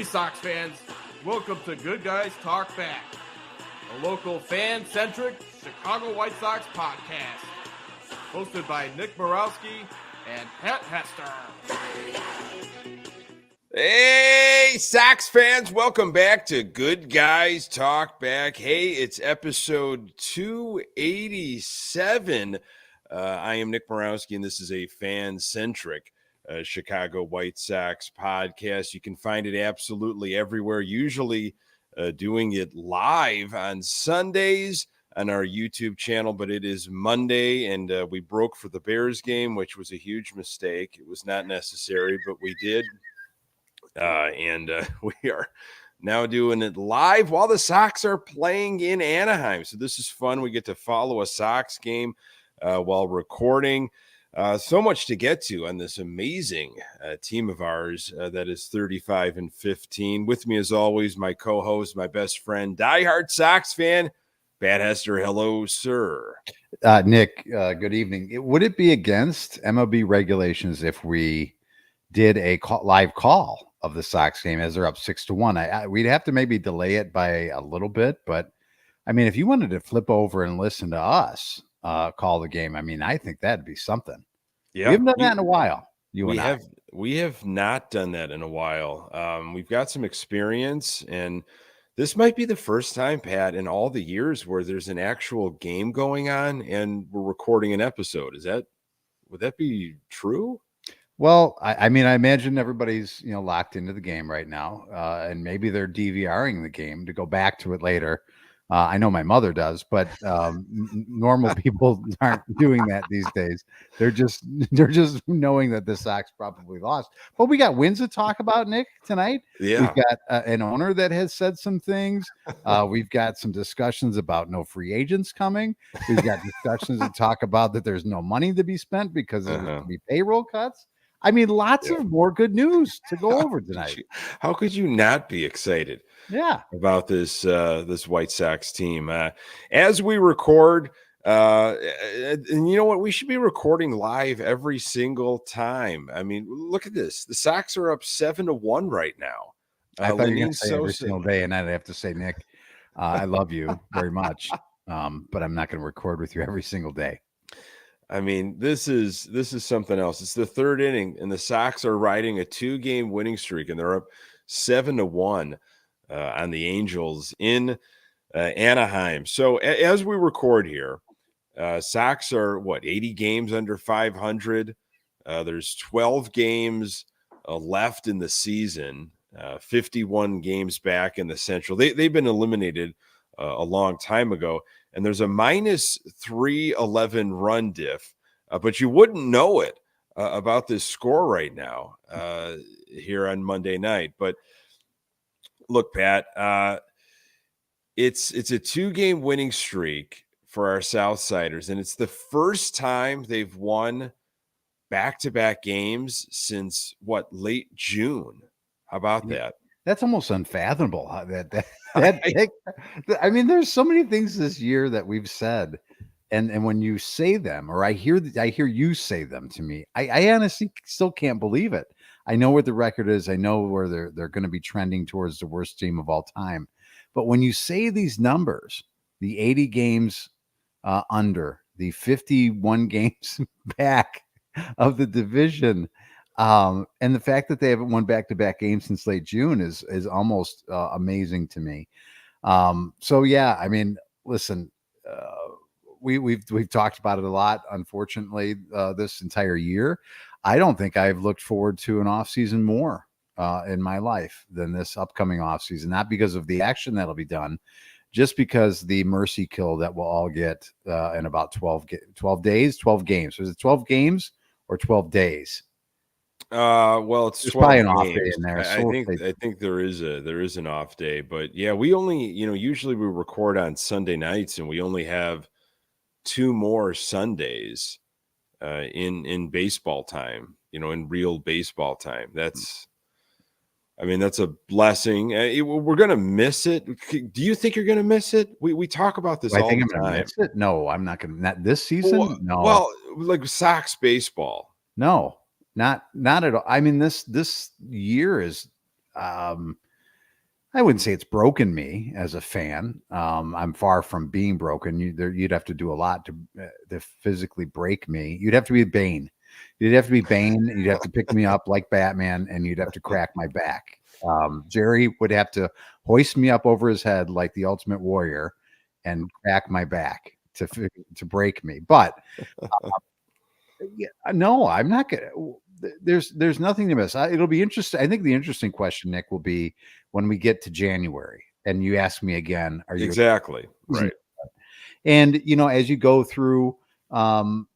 Sox fans, welcome to Good Guys Talk Back, a local fan-centric Chicago White Sox podcast, hosted by Nick Murawski and Pat Hester. Hey, Sox fans, welcome back to Good Guys Talk Back. Hey, it's episode 287. I am Nick Murawski, and this is a fan-centric Chicago White Sox podcast. You can find it absolutely everywhere, usually doing it live on Sundays on our YouTube channel, but it is Monday, and we broke for the Bears game, which was a huge mistake. It was not necessary, but we did. And we are now doing it live while the Sox are playing in Anaheim. So this is fun. We get to follow a Sox game while recording. So much to get to on this amazing team of ours that is 35-15. With me, as always, my co-host, my best friend, diehard Sox fan, Pat Hester. Hello, sir. Nick, good evening. Would it be against MLB regulations if we did a live call of the Sox game as they're up 6-1? We'd have to maybe delay it by a little bit, but I mean, if you wanted to flip over and listen to us call the game, I mean, I think that'd be something. Yeah, we haven't done that in a while. We have not done that in a while. We've got some experience, and this might be the first time, Pat, in all the years where there's an actual game going on and we're recording an episode. Would that be true? Well, I mean, I imagine everybody's, locked into the game right now, and maybe they're DVRing the game to go back to it later. I know my mother does, but normal people aren't doing that these days. They're just knowing that the Sox probably lost. But we got wins to talk about, Nick, tonight. Yeah, we've got an owner that has said some things. We've got some discussions about no free agents coming. We've got discussions to talk about that there's no money to be spent because there's going to be payroll cuts. I mean, lots of more good news to go over tonight. How could you not be excited? Yeah, about this White Sox team as we record. And you know what? We should be recording live every single time. I mean, look at this. The Sox are up 7-1 right now. I thought you were going to say every single day, and I'd have to say, Nick, I love you very much, but I'm not going to record with you every single day. I mean, this is something else. It's the third inning, and the Sox are riding a 2-game winning streak, and they're up 7-1 on the Angels in Anaheim. So as we record here, Sox are 80 games under 500. There's 12 games left in the season. 51 games back in the Central. They've been eliminated a long time ago. And there's a minus 311 run diff, but you wouldn't know it about this score right now here on Monday night. But look, Pat, it's a 2-game winning streak for our Southsiders, and it's the first time they've won back-to-back games since late June. How about that? That's almost unfathomable. I mean, there's so many things this year that we've said, and when you say them, or I hear you say them to me, I honestly still can't believe it. I know what the record is. I know where they're going to be trending towards the worst team of all time. But when you say these numbers, the 80 games under, the 51 games back of the division, and the fact that they haven't won back-to-back games since late June is almost amazing to me. So yeah, I mean, listen, we've talked about it a lot. Unfortunately, this entire year, I don't think I've looked forward to an offseason more in my life than this upcoming offseason. Not because of the action that'll be done, just because the mercy kill that we'll all get in about 12 days, 12 games. Was it 12 games or 12 days? Well, it's probably an off day in there. I think there is an off day, but yeah, we only, usually we record on Sunday nights, and we only have 2 more Sundays in baseball time, in real baseball time. That's a blessing. We're going to miss it. Do you think you're going to miss it? We talk about this all the time. Miss it? No, I'm not going to. Not this season? No. Well, like Sox baseball. No. Not at all. I mean, this year is I wouldn't say it's broken me as a fan. I'm far from being broken. You'd have to do a lot to physically break me. You'd have to be Bane. You'd have to be Bane. You'd have to pick me up like Batman, and you'd have to crack my back. Jerry would have to hoist me up over his head like the Ultimate Warrior and crack my back to break me. But yeah, no, I'm not gonna. There's nothing to miss. It'll be interesting. I think the interesting question, Nick, will be when we get to January and you ask me again, are you exactly right? And as you go through, in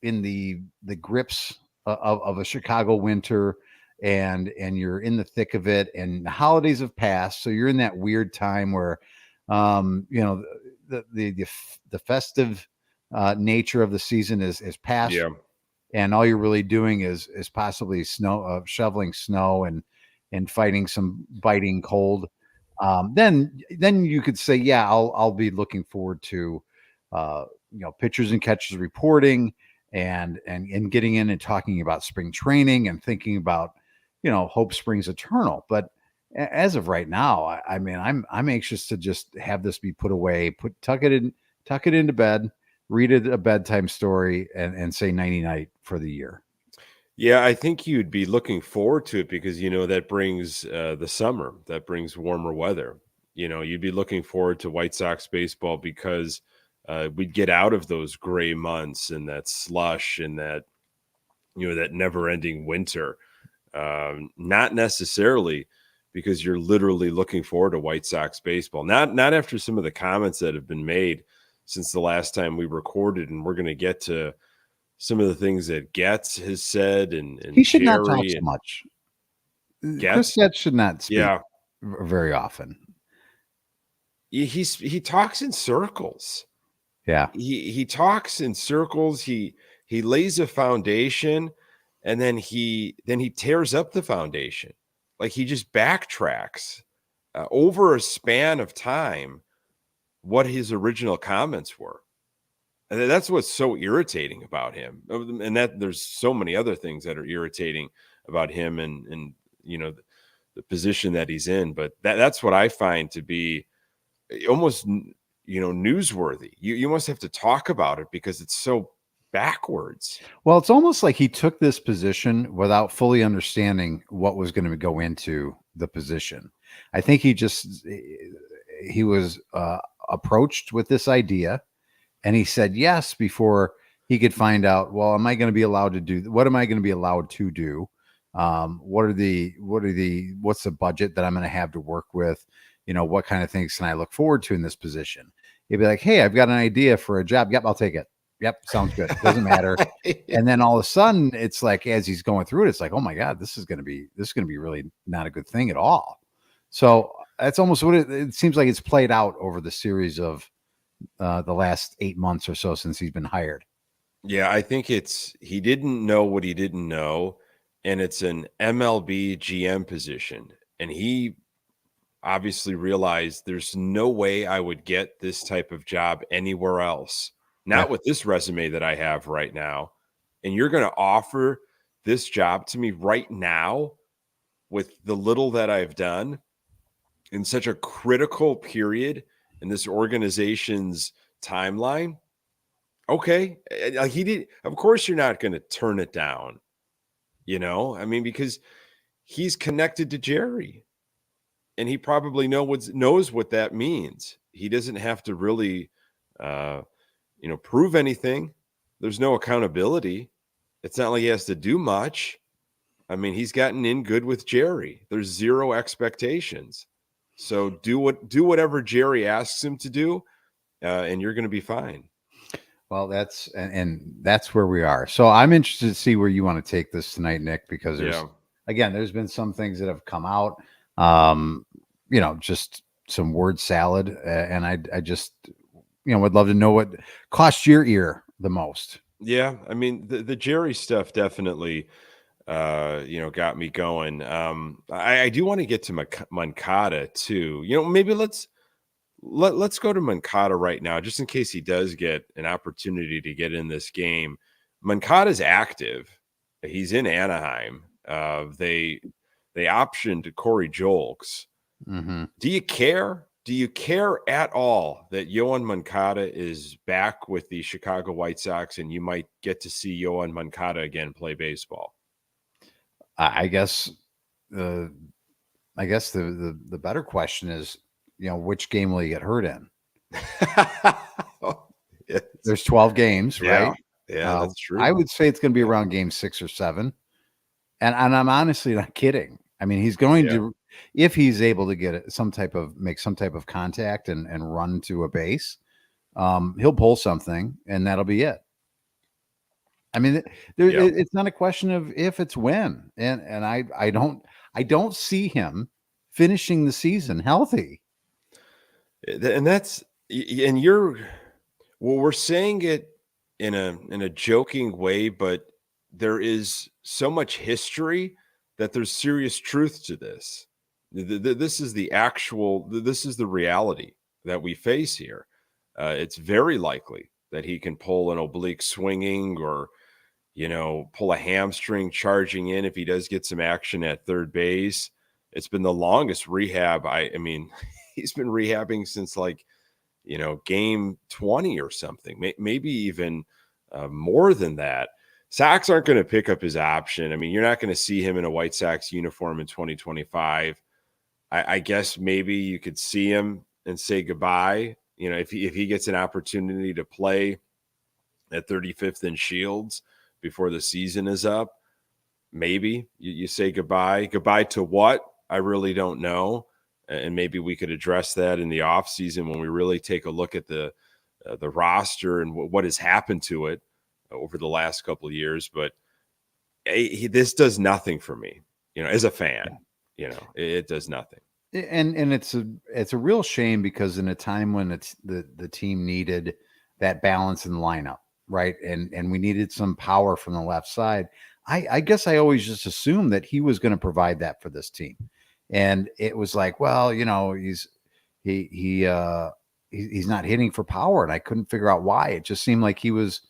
the grips of a Chicago winter, and you're in the thick of it, and the holidays have passed, so you're in that weird time where, the festive nature of the season is past. Yeah. And all you're really doing is possibly shoveling snow and fighting some biting cold. Then you could say, yeah, I'll be looking forward to pitchers and catchers reporting and getting in and talking about spring training and thinking about hope springs eternal. But as of right now, I mean, I'm anxious to just have this be put away, tuck it into bed, read it a bedtime story, and say nighty night for the year. Yeah, I think you'd be looking forward to it because that brings the summer, that brings warmer weather. You'd be looking forward to White Sox baseball because we'd get out of those gray months and that slush and that that never-ending winter. Not necessarily because you're literally looking forward to White Sox baseball. Not after some of the comments that have been made since the last time we recorded, and we're going to get to some of the things that Getz has said, and he should Jerry not talk so much. Getz? Chris Getz should not speak Yeah. very often. He talks in circles. Yeah. He talks in circles. He lays a foundation, and then he tears up the foundation. Like he just backtracks over a span of time what his original comments were. And that's what's so irritating about him. And that there's so many other things that are irritating about him and the position that he's in. But that's what I find to be almost, newsworthy. You almost have to talk about it because it's so backwards. Well, it's almost like he took this position without fully understanding what was going to go into the position. I think he was approached with this idea, and he said yes before he could find out, well, am I going to be allowed to do? What am I going to be allowed to do? What's the budget that I'm going to have to work with? What kind of things can I look forward to in this position? He'd be like, hey, I've got an idea for a job. Yep, I'll take it. Yep, sounds good. It doesn't matter. And then all of a sudden, it's like as he's going through it, it's like, oh my God, this is going to be really not a good thing at all. So that's almost what it seems like. It's played out over the series of the last 8 months or so since he's been hired. Yeah, I think he didn't know what he didn't know, and it's an MLB GM position, and he obviously realized there's no way I would get this type of job anywhere else. Not with this resume that I have right now. And you're going to offer this job to me right now with the little that I've done in such a critical period in this organization's timeline. Okay. Of course you're not going to turn it down, because he's connected to Jerry and he probably knows what that means. He doesn't have to really, prove anything. There's no accountability. It's not like he has to do much. I mean, he's gotten in good with Jerry. There's zero expectations. So do whatever Jerry asks him to do, and you're going to be fine. Well, that's where we are. So I'm interested to see where you want to take this tonight, Nick, because there's been some things that have come out, just some word salad. And I just, would love to know what cost your ear the most. Yeah. I mean, the Jerry stuff definitely, got me going. I do want to get to Moncada too. Maybe let's go to Moncada right now, just in case he does get an opportunity to get in this game. Moncada's active. He's in Anaheim. They they optioned Corey Jolks. Mm-hmm. Do you care? Do you care at all that Yoan Moncada is back with the Chicago White Sox and you might get to see Yoan Moncada again play baseball? I guess the better question is, which game will you get hurt in? Yes. There's 12 games, right? Yeah, that's true. I would say it's going to be around game 6 or 7. And I'm honestly not kidding. I mean, he's going to, if he's able to get make some type of contact and run to a base, he'll pull something and that'll be it. I mean, it's not a question of if, it's when. And I don't see him finishing the season healthy. And we're saying it in a joking way, but there is so much history that there's serious truth to this. This is the reality that we face here. It's very likely that he can pull an oblique swinging or, pull a hamstring charging in if he does get some action at third base. It's been the longest rehab. I mean, he's been rehabbing since game 20 or something, maybe even more than that. Sox aren't going to pick up his option. I mean, you're not going to see him in a White Sox uniform in 2025. I guess maybe you could see him and say goodbye. If he gets an opportunity to play at 35th and Shields before the season is up, maybe you say goodbye. Goodbye to what? I really don't know. And maybe we could address that in the off season when we really take a look at the roster and what has happened to it over the last couple of years. But this does nothing for me, as a fan. It does nothing. And it's a real shame because in a time when it's the team needed that balance in the lineup, right? And we needed some power from the left side. I guess I always just assumed that he was going to provide that for this team. And it was like, well, he's not hitting for power, and I couldn't figure out why. It just seemed like he was,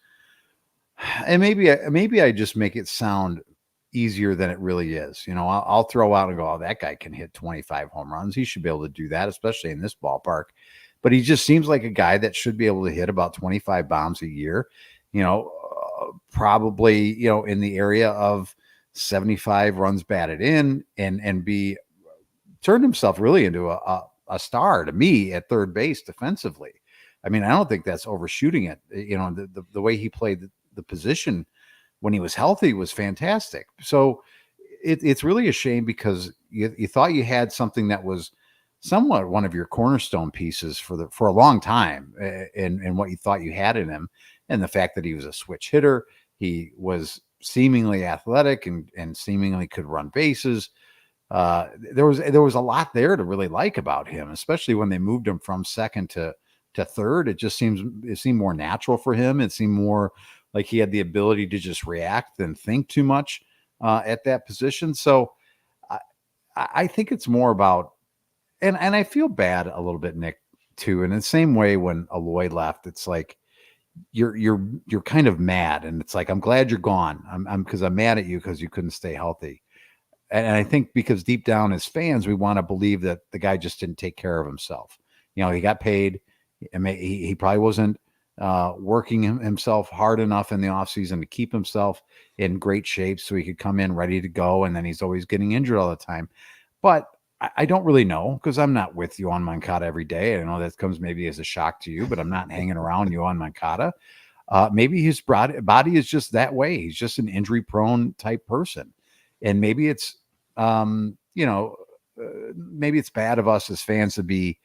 and maybe I just make it sound easier than it really is. I'll throw out and go, oh, that guy can hit 25 home runs. He should be able to do that, especially in this ballpark. But he just seems like a guy that should be able to hit about 25 bombs a year, probably, in the area of 75 runs batted in and be turned himself really into a star to me at third base defensively. I mean, I don't think that's overshooting it. The way he played the position when he was healthy was fantastic. So it's really a shame because you thought you had something that was somewhat one of your cornerstone pieces for a long time, and what you thought you had in him, and the fact that he was a switch hitter, he was seemingly athletic and seemingly could run bases. There was a lot there to really like about him, especially when they moved him from second to third. It seemed more natural for him. It seemed more like he had the ability to just react and think too much at that position. So I think it's more about, and I feel bad a little bit, Nick, too. And in the same way when Aloy left, it's like you're kind of mad, and it's like, I'm glad you're gone. I'm mad at you because you couldn't stay healthy. And I think because deep down as fans, we want to believe that the guy just didn't take care of himself. He got paid. He probably wasn't working himself hard enough in the offseason to keep himself in great shape so he could come in ready to go. And then he's always getting injured all the time. But I don't really know because I'm not with Yoan Moncada every day. I know that comes maybe as a shock to you, but I'm not hanging around Yoan Moncada. Maybe his body is just that way. He's just an injury-prone type person. And maybe it's, maybe it's bad of us as fans to be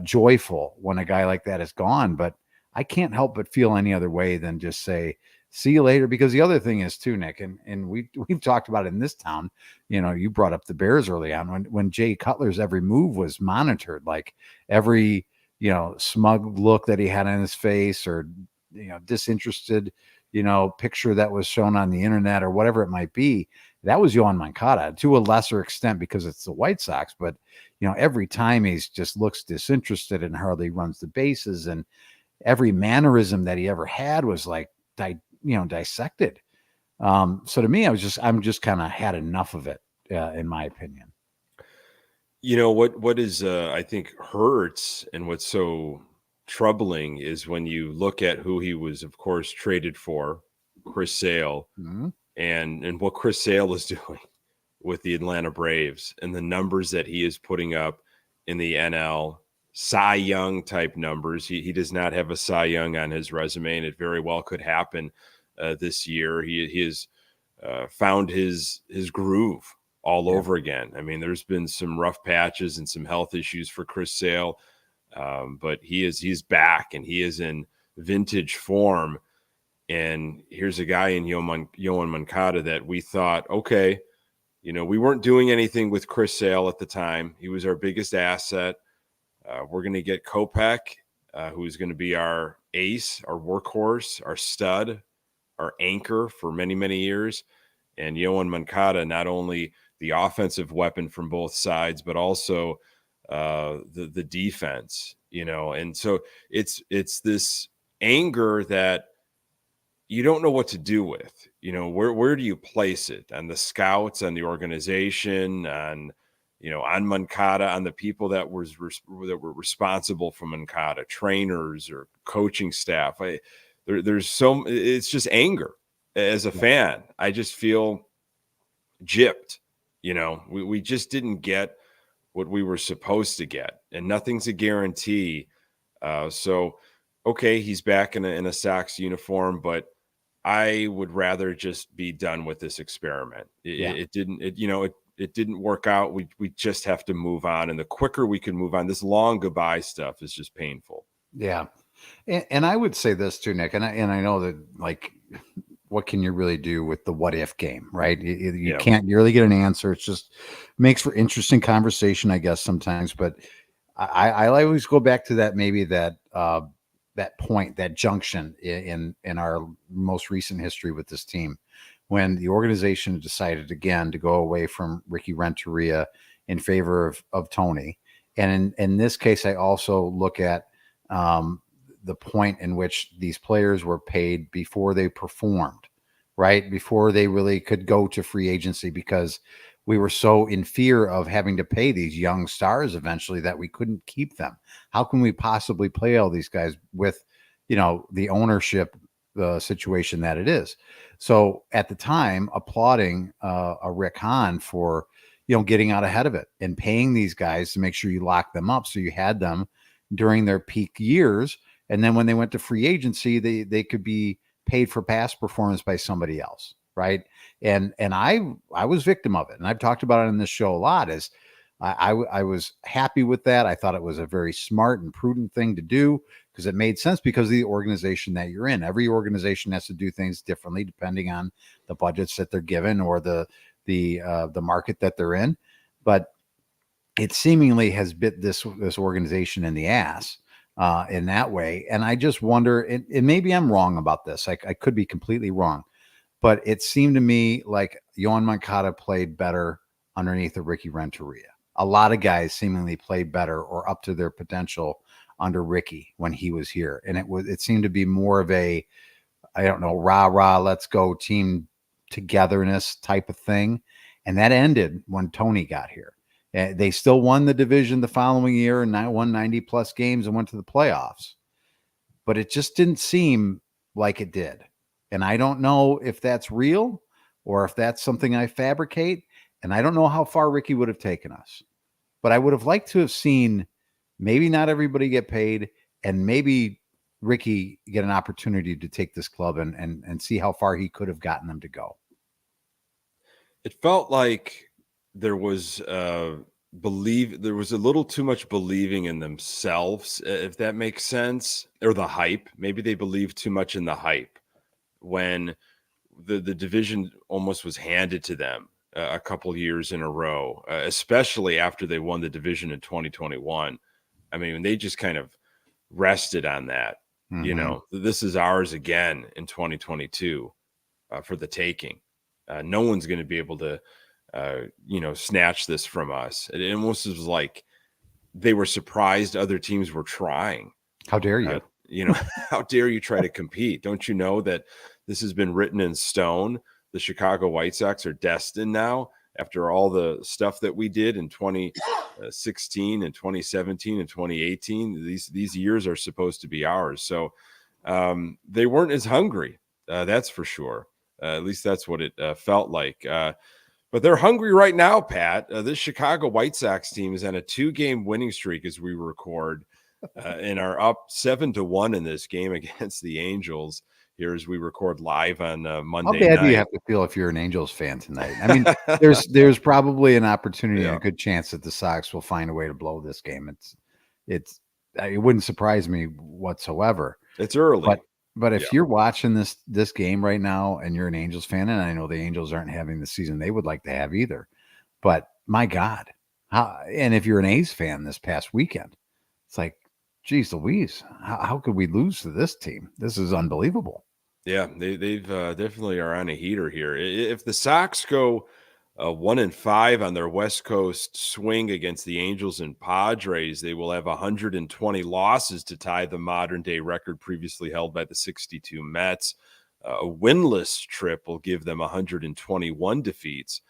joyful when a guy like that is gone. But I can't help but feel any other way than just say, see you later. Because the other thing is too, Nick, and we've talked about it in this town. You brought up the Bears early on when Jay Cutler's every move was monitored, like every smug look that he had on his face or disinterested picture that was shown on the internet or whatever it might be. That was Yoan Moncada to a lesser extent because it's the White Sox. But, every time he just looks disinterested and hardly runs the bases, and every mannerism that he ever had was like, dissected. So to me, I'm just kind of had enough of it. in my opinion. You know what is I think hurts and what's so troubling is when you look at who he was, of course, traded for, Chris Sale, Mhm. and what Chris Sale is doing with the Atlanta Braves and the numbers that he is putting up in the NL, Cy Young type numbers. He does not have a Cy Young on his resume, and it very well could happen this year. He has found his groove all over again. I mean, there's been some rough patches and some health issues for Chris Sale, but he's back and he is in vintage form. And here's a guy in Yoan Moncada that we thought, okay, we weren't doing anything with Chris Sale at the time. He was our biggest asset. We're going to get Kopech, who's going to be our ace, our workhorse, our stud, our anchor for many, many years. And Yoan Moncada, not only the offensive weapon from both sides, but also the defense, And so it's this anger that you don't know what to do with. Where do you place it? On the scouts, on the organization, on Moncada, on the people that were responsible for Moncada, trainers or coaching staff. It's just anger. As a fan, I just feel gypped. We just didn't get what we were supposed to get, and nothing's a guarantee. So, okay, he's back in a Sox uniform, but I would rather just be done with this experiment. It didn't work out. We just have to move on, and the quicker we can move on, this long goodbye stuff is just painful. Yeah, and I would say this too, Nick, and I know that, like, what can you really do with the what if game, right? You can't really get an answer. It's just makes for interesting conversation, I guess, sometimes. But I always go back to that, maybe that point, that junction in our most recent history with this team, when the organization decided again to go away from Ricky Renteria in favor of Tony. And in this case, I also look at the point in which these players were paid before they performed, right? Before they really could go to free agency, because we were so in fear of having to pay these young stars eventually that we couldn't keep them. How can we possibly play all these guys with, the ownership situation that it is? So at the time, applauding a Rick Hahn for, getting out ahead of it and paying these guys to make sure you lock them up so you had them during their peak years. And then when they went to free agency, they could be paid for past performance by somebody else, right? And I was victim of it, and I've talked about it in this show a lot. Is I was happy with that. I thought it was a very smart and prudent thing to do because it made sense because of the organization that you're in. Every organization has to do things differently depending on the budgets that they're given or the market that they're in. But it seemingly has bit this organization in the ass in that way. And I just wonder, and maybe I'm wrong about this. I could be completely wrong, but it seemed to me like Yoan Moncada played better underneath of Ricky Renteria. A lot of guys seemingly played better or up to their potential under Ricky when he was here. And it seemed to be more of a, I don't know, rah, let's go team togetherness type of thing. And that ended when Tony got here. They still won the division the following year and won 90 plus games and went to the playoffs. But it just didn't seem like it did. And I don't know if that's real or if that's something I fabricate. And I don't know how far Ricky would have taken us. But I would have liked to have seen maybe not everybody get paid and maybe Ricky get an opportunity to take this club and see how far he could have gotten them to go. It felt like there was a little too much believing in themselves, if that makes sense, or the hype. Maybe they believed too much in the hype when the division almost was handed to them a couple years in a row, especially after they won the division in 2021. I mean, they just kind of rested on that. Mm-hmm. This is ours again in 2022 for the taking. No one's going to be able to snatch this from us. It almost was like they were surprised other teams were trying. How dare you? How dare you try to compete? Don't you know that this has been written in stone? The Chicago White Sox are destined now after all the stuff that we did in 2016 and 2017 and 2018. These years are supposed to be ours. So they weren't as hungry. That's for sure. At least that's what it felt like. But they're hungry right now, Pat. This Chicago White Sox team is on a 2-game winning streak as we record, and are up 7-1 in this game against the Angels here as we record live on Monday night. How bad do you have to feel if you're an Angels fan tonight? I mean, there's probably an opportunity and a good chance that the Sox will find a way to blow this game. It wouldn't surprise me whatsoever. It's early. But if you're watching this game right now and you're an Angels fan, and I know the Angels aren't having the season they would like to have either, but my God, and if you're an A's fan this past weekend, it's like, geez Louise, how could we lose to this team? This is unbelievable. Yeah, they've definitely are on a heater here. If the Sox go 1-5 on their West Coast swing against the Angels and Padres, they will have 120 losses to tie the modern day record previously held by the 62 Mets. A winless trip will give them 121 defeats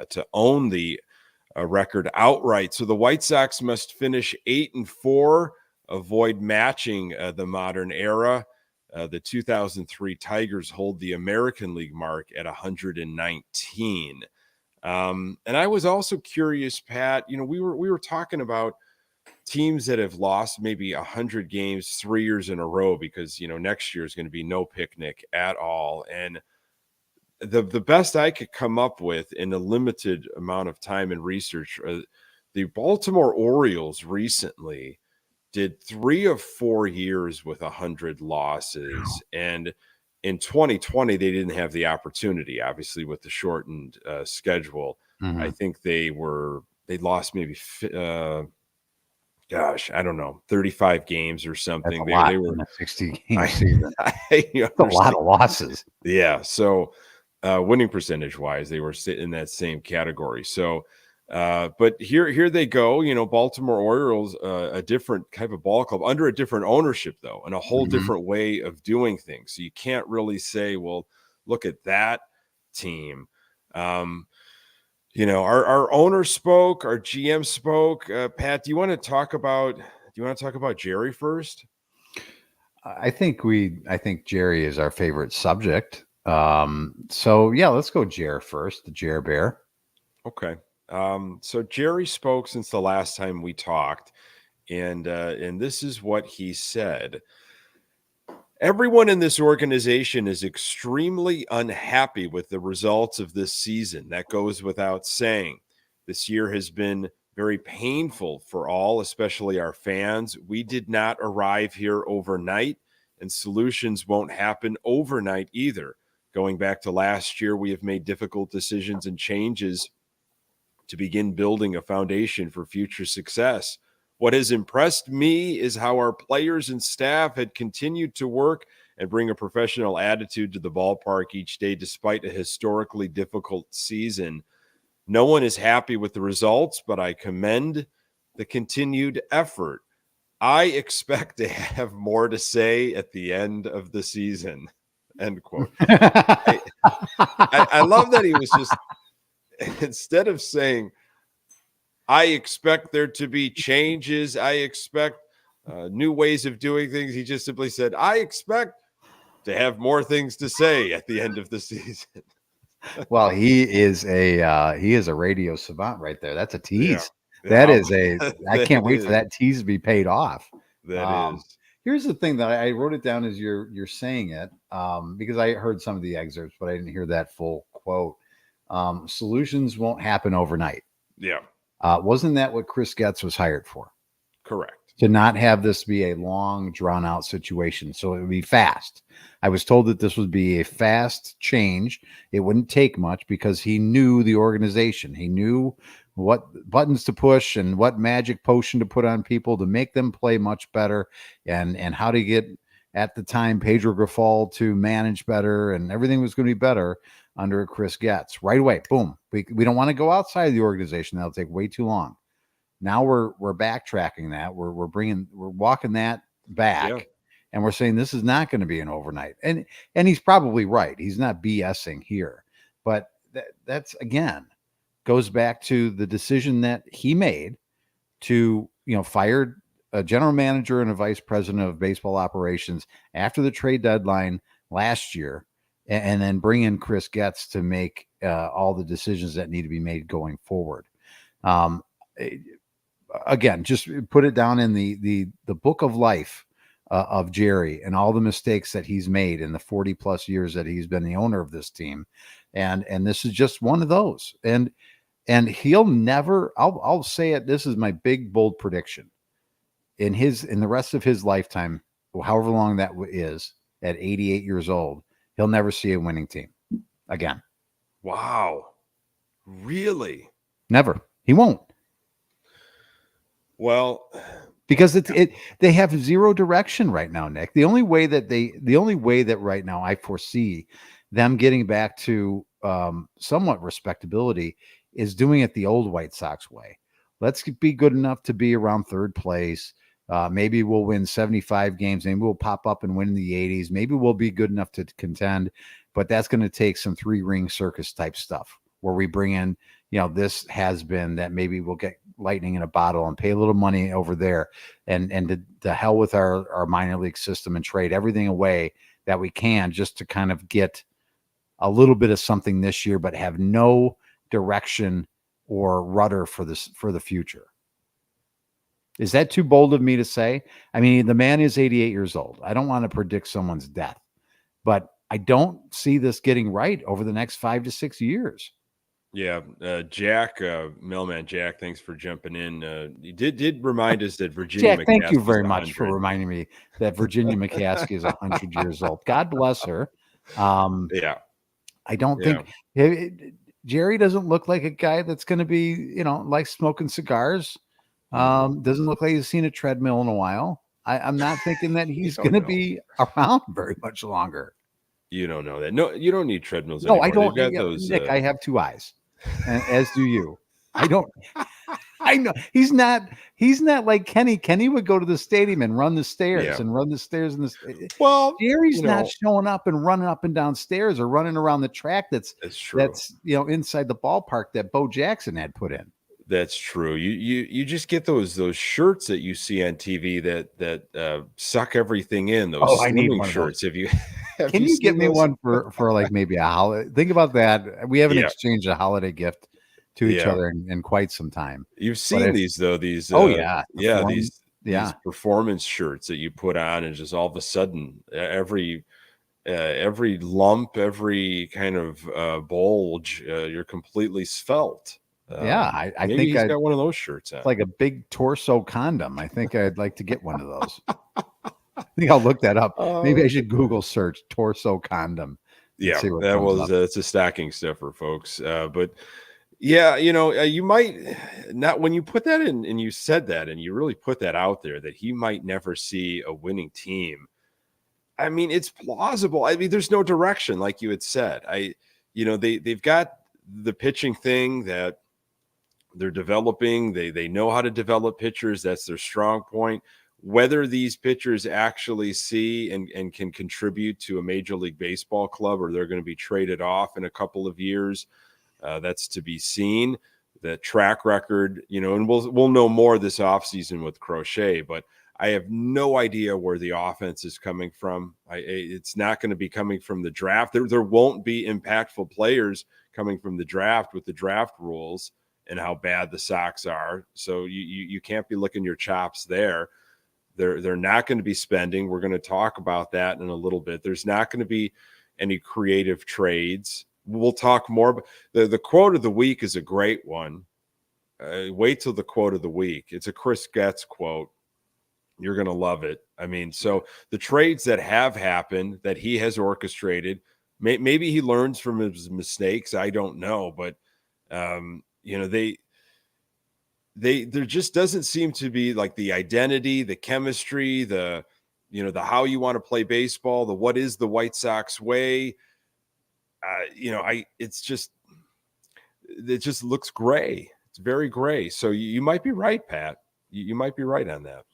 to own the record outright. So the White Sox must finish 8-4, avoid matching the modern era. The 2003 Tigers hold the American League mark at 119. And I was also curious, Pat, we were talking about teams that have lost maybe 100 games 3 years in a row because, next year is going to be no picnic at all. And the best I could come up with in a limited amount of time and research, the Baltimore Orioles recently did 3 of 4 years with 100 losses. And in 2020, they didn't have the opportunity, obviously, with the shortened schedule. I think they lost maybe, I don't know, 35 games or something. They were in a 60-game season. That's a lot of losses. Yeah. So winning percentage wise, they were sitting in that same category. So, but here they go, Baltimore Orioles, a different type of ball club under a different ownership though, and a whole different way of doing things. So you can't really say, well, look at that team. Our owner spoke, our GM spoke. Pat, do you want to talk about Jerry first? I think Jerry is our favorite subject. So yeah, let's go Jer first, the Jer Bear. Okay. So Jerry spoke since the last time we talked, and this is what he said. Everyone in this organization is extremely unhappy with the results of this season. That goes without saying. This year has been very painful for all, especially our fans. We did not arrive here overnight, and solutions won't happen overnight either. Going back to last year, we have made difficult decisions and changes to begin building a foundation for future success. What has impressed me is how our players and staff had continued to work and bring a professional attitude to the ballpark each day, despite a historically difficult season. No one is happy with the results, but I commend the continued effort. I expect to have more to say at the end of the season. End quote. I love that he was just, instead of saying, I expect there to be changes, I expect new ways of doing things, he just simply said, I expect to have more things to say at the end of the season. Well, he is a radio savant right there. That's a tease. Yeah. I can't wait for that tease to be paid off. That is. Here's the thing that I wrote it down as you're saying it, because I heard some of the excerpts, but I didn't hear that full quote. Solutions won't happen overnight. Yeah. Wasn't that what Chris Getz was hired for? Correct. To not have this be a long, drawn-out situation. So it would be fast. I was told that this would be a fast change. It wouldn't take much because he knew the organization. He knew what buttons to push and what magic potion to put on people to make them play much better, and how to get, at the time, Pedro Grifol to manage better, and everything was going to be better under Chris Getz. Right away, boom. We don't want to go outside of the organization. That'll take way too long. Now we're backtracking that. We're walking that back, and we're saying this is not going to be an overnight. And he's probably right. He's not BSing here, but that's again, goes back to the decision that he made to, fire a general manager and a vice president of baseball operations after the trade deadline last year, and then bring in Chris Getz to make all the decisions that need to be made going forward. Again, just put it down in the book of life of Jerry and all the mistakes that he's made in the 40 plus years that he's been the owner of this team. And this is just one of those. And he'll never, I'll say it. This is my big, bold prediction in the rest of his lifetime, however long that is, at 88 years old, he'll never see a winning team again. Wow. Really? Never. He won't. Well, because they have zero direction right now, Nick. The only way that right now I foresee them getting back to somewhat respectability is doing it the old White Sox way. Let's be good enough to be around third place. Maybe we'll win 75 games. Maybe we'll pop up and win in the 80s. Maybe we'll be good enough to contend, but that's going to take some 3-ring circus type stuff where we bring in, this has been that maybe we'll get lightning in a bottle and pay a little money over there and the hell with our minor league system and trade everything away that we can just to kind of get a little bit of something this year, but have no direction or rudder for the future. Is that too bold of me to say? I mean, the man is 88 years old. I don't want to predict someone's death, but I don't see this getting right over the next 5 to 6 years. Yeah, Jack, Mailman Jack, thanks for jumping in. He did remind us that Virginia Jack, thank you very much 100. for reminding me that Virginia McCaskey is 100 years old. God bless her. Yeah. I don't think Jerry doesn't look like a guy that's going to be, like smoking cigars. Doesn't look like he's seen a treadmill in a while. I'm not thinking that he's going to be around very much longer. You don't know that. No, you don't need treadmills No, anymore. I don't. Got those, Nick, I have 2 eyes, as do you. I don't. I know he's not like Kenny. Kenny would go to the stadium and run the stairs and run the stairs. Well, Jerry's not showing up and running up and down stairs or running around the track. That's true. That's inside the ballpark that Bo Jackson had put in. That's true. You just get those shirts that you see on TV that suck everything in. Those I need one shirts. Can you get me one for like maybe a holiday? Think about that. We haven't exchanged a holiday gift to each other in quite some time. You've seen these though. These these performance shirts that you put on, and just all of a sudden every lump, every kind of bulge, you're completely svelte. I maybe think he's got one of those shirts on. It's like a big torso condom. I think I'd like to get one of those. I think I'll look that up. Maybe I should Google search torso condom. Yeah, it's a stocking stuffer, folks. But yeah, you might not, when you put that in and you said that and you really put that out there that he might never see a winning team. I mean, it's plausible. I mean, there's no direction, like you had said. They've got the pitching thing that they're developing. They know how to develop pitchers. That's their strong point. Whether these pitchers actually see and can contribute to a Major League Baseball club, or they're going to be traded off in a couple of years, that's to be seen. The track record, and we'll know more this offseason with Crochet, but I have no idea where the offense is coming from. It's not going to be coming from the draft. There won't be impactful players coming from the draft with the draft rules and how bad the Sox are. So you can't be licking your chops there. They're not going to be spending. We're going to talk about that in a little bit. There's not going to be any creative trades. We'll talk more. The quote of the week is a great one. Wait till the quote of the week. It's a Chris Getz quote. You're going to love it. I mean, so the trades that have happened that he has orchestrated, maybe he learns from his mistakes. I don't know, but there just doesn't seem to be like the identity, the chemistry, the how you want to play baseball, the what is the White Sox way. It just looks gray. It's very gray. So you might be right, Pat. You might be right on that.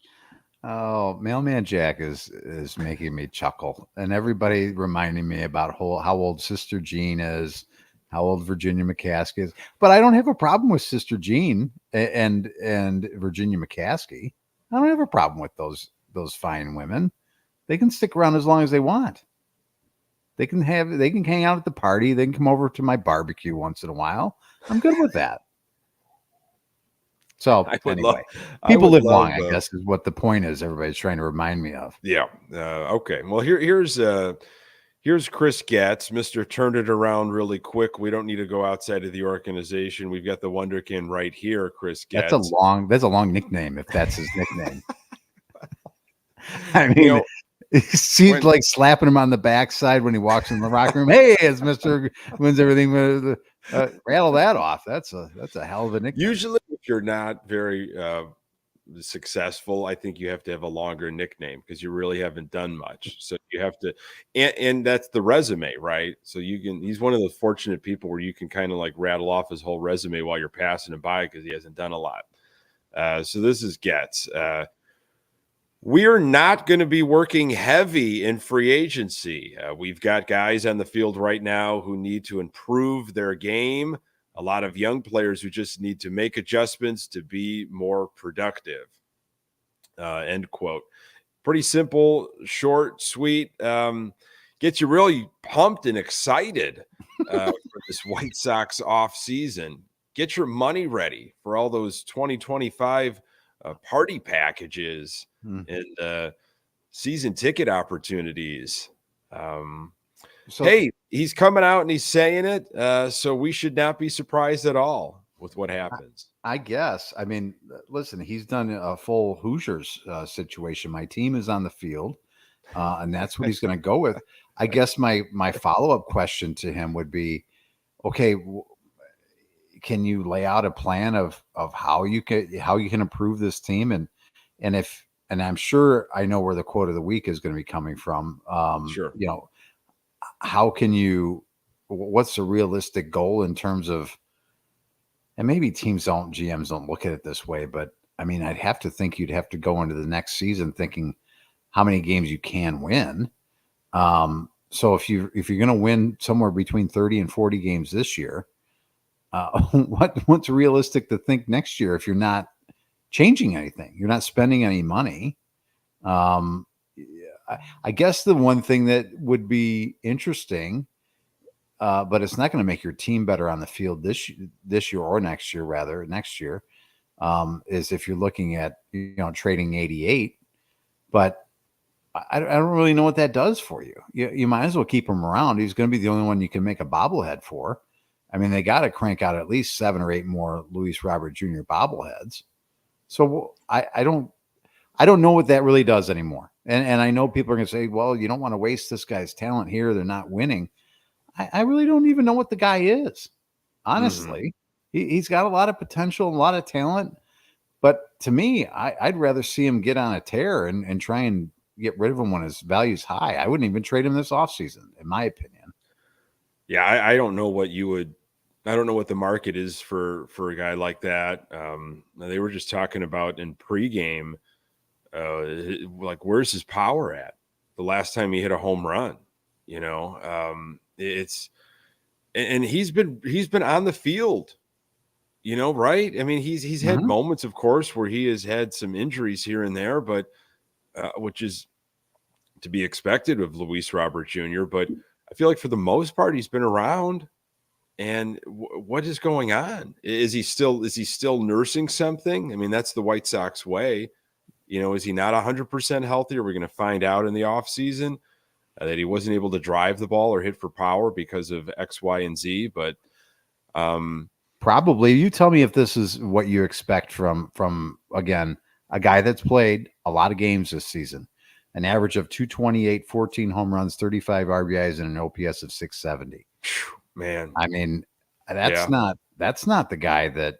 Oh, Mailman Jack is making me chuckle, and everybody reminding me about how old Sister Jean is. how old Virginia McCaskey is. But I don't have a problem with Sister Jean and Virginia McCaskey. I don't have a problem with those fine women. They can stick around as long as they want. They can hang out at the party. They can come over to my barbecue once in a while. I'm good with that. So anyway, people live long, I guess, is what the point is. Everybody's trying to remind me of. Yeah. Okay. Well, here's Chris Getz, Mr. Turned It Around really quick. We don't need to go outside of the organization. We've got the Wonderkin right here, Chris Getz. That's a long nickname if that's his nickname. I mean, it seems like slapping him on the backside when he walks in the locker room. Hey, it's Mr. Wins Everything. Rattle that off. That's a hell of a nickname. Usually, if you're not very successful, I think you have to have a longer nickname because you really haven't done much. So you have to, and that's the resume, right? So he's one of the fortunate people where you can kind of like rattle off his whole resume while you're passing him by because he hasn't done a lot. So this is Getz. We are not going to be working heavy in free agency. We've got guys on the field right now who need to improve their game. A lot of young players who just need to make adjustments to be more productive. End quote. Pretty simple, short, sweet. Gets you really pumped and excited for this White Sox off season. Get your money ready for all those 2025 party packages and season ticket opportunities. Hey, he's coming out and he's saying it. So we should not be surprised at all with what happens. I guess. I mean, listen, he's done a full Hoosiers situation. My team is on the field, and that's what he's going to go with. I guess my follow-up question to him would be, okay, can you lay out a plan of how you can improve this team? And I'm sure I know where the quote of the week is going to be coming from. Sure. You know, how can you, what's the realistic goal in terms of, and maybe GMs don't look at it this way, but I mean, I'd have to think you'd have to go into the next season thinking how many games you can win. So if you're going to win somewhere between 30 and 40 games this year, what's realistic to think next year if you're not changing anything, you're not spending any money? I guess the one thing that would be interesting, but it's not going to make your team better on the field this year or next year, rather next year, is if you're looking at, trading 88, but I don't really know what that does for you. You might as well keep him around. He's going to be the only one you can make a bobblehead for. I mean, they got to crank out at least 7 or 8 more Luis Robert Jr. bobbleheads. So I don't know what that really does anymore. And I know people are going to say, well, you don't want to waste this guy's talent here. They're not winning. I really don't even know what the guy is. Honestly, he's got a lot of potential, a lot of talent. But to me, I'd rather see him get on a tear and try and get rid of him when his value's high. I wouldn't even trade him this offseason, in my opinion. Yeah, I don't know what I don't know what the market is for a guy like that. They were just talking about in pregame, like where's his power at? The last time he hit a home run, it's and he's been on the field, right? I mean, he's had moments, of course, where he has had some injuries here and there, but which is to be expected of Luis Robert Jr. But I feel like for the most part, he's been around. And what is going on? Is he still nursing something? I mean, that's the White Sox way. Is he not 100% healthy? Are we going to find out in the offseason that he wasn't able to drive the ball or hit for power because of X, Y, and Z? But probably. You tell me if this is what you expect from again, a guy that's played a lot of games this season, an average of 228, 14 home runs, 35 RBIs, and an OPS of 670. Man, I mean, that's not the guy that,